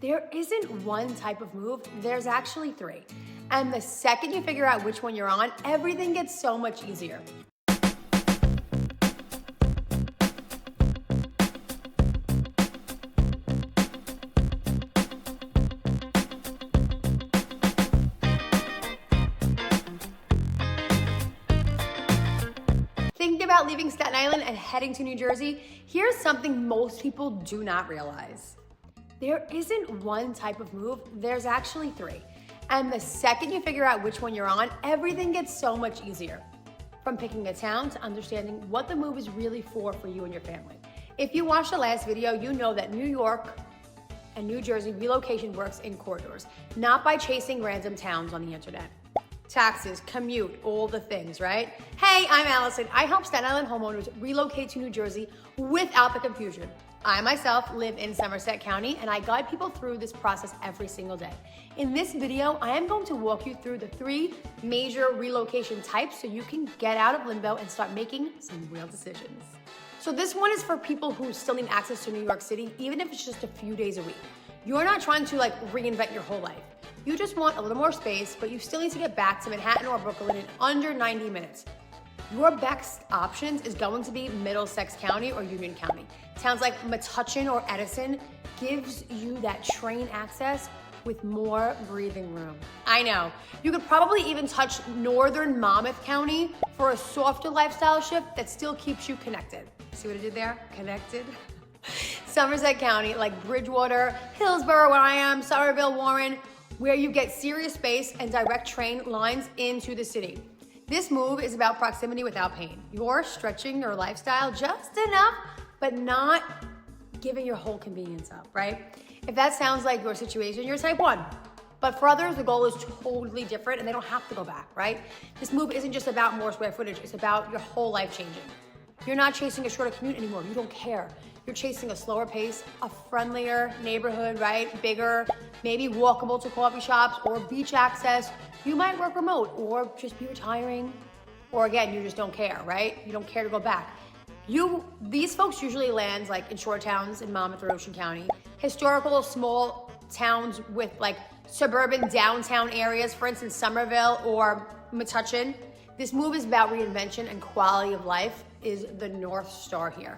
There isn't one type of move, there's actually three. And the second you figure out which one you're on, everything gets so much easier. Thinking about leaving Staten Island and heading to New Jersey, here's something most people do not realize. There isn't one type of move, there's actually three. And the second you figure out which one you're on, everything gets so much easier. From picking a town to understanding what the move is really for you and your family. If you watched the last video, you know that New York and New Jersey relocation works in corridors, not by chasing random towns on the internet. Taxes, commute, all the things, right? Hey, I'm Allison. I help Staten Island homeowners relocate to New Jersey without the confusion. I myself live in Somerset County and I guide people through this process every single day. In this video, I am going to walk you through the three major relocation types so you can get out of limbo and start making some real decisions. So this one is for people who still need access to New York City, even if it's just a few days a week. You're not trying to reinvent your whole life. You just want a little more space, but you still need to get back to Manhattan or Brooklyn in under 90 minutes. Your best options is going to be Middlesex County or Union County. Towns like Metuchen or Edison gives you that train access with more breathing room. I know, you could probably even touch northern Monmouth County for a softer lifestyle shift that still keeps you connected. See what I did there? Connected. Somerset County, like Bridgewater, Hillsborough, where I am, Somerville, Warren, where you get serious space and direct train lines into the city. This move is about proximity without pain. You're stretching your lifestyle just enough, but not giving your whole convenience up, right? If that sounds like your situation, you're type 1. But for others, the goal is totally different and they don't have to go back, right? This move isn't just about more square footage, it's about your whole life changing. You're not chasing a shorter commute anymore, you don't care. You're chasing a slower pace, a friendlier neighborhood, right? Bigger, maybe walkable to coffee shops or beach access. You might work remote or just be retiring. Or again, you just don't care, right? You don't care to go back. These folks usually land in shore towns in Monmouth or Ocean County, historical small towns with suburban downtown areas, for instance, Somerville or Metuchen. This move is about reinvention and quality of life is the North Star here.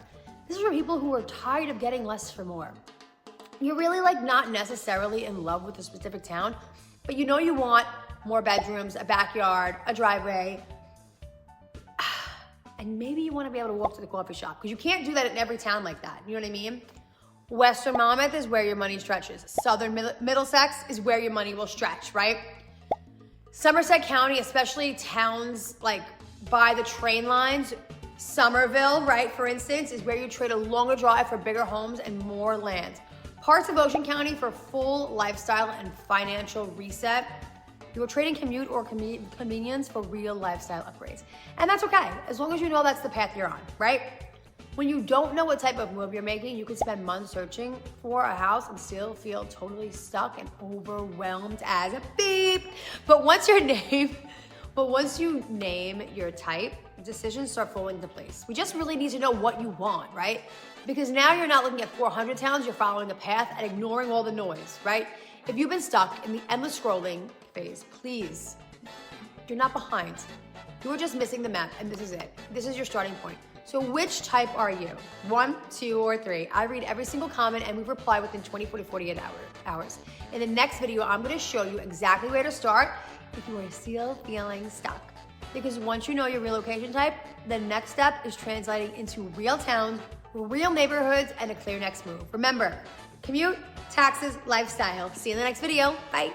This is for people who are tired of getting less for more. You're really not necessarily in love with a specific town, but you know you want more bedrooms, a backyard, a driveway, and maybe you want to be able to walk to the coffee shop because you can't do that in every town like that. You know what I mean? Western Monmouth is where your money stretches. Southern Middlesex is where your money will stretch, right? Somerset County, especially towns by the train lines, Somerville, right, for instance, is where you trade a longer drive for bigger homes and more land. Parts of Ocean County for full lifestyle and financial reset. You're trading commute or convenience for real lifestyle upgrades. And that's okay, as long as you know that's the path you're on, right? When you don't know what type of move you're making, you can spend months searching for a house and still feel totally stuck and overwhelmed as a beep. But once you name your type, decisions start falling into place. We just really need to know what you want, right? Because now you're not looking at 400 towns, you're following a path and ignoring all the noise, right? If you've been stuck in the endless scrolling phase, please, you're not behind. You are just missing the map and this is it. This is your starting point. So which type are you? 1, 2, or 3? I read every single comment and we reply within 24 to 48 hours. In the next video, I'm gonna show you exactly where to start if you are still feeling stuck. Because once you know your relocation type, the next step is translating into real towns, real neighborhoods, and a clear next move. Remember, commute, taxes, lifestyle. See you in the next video. Bye.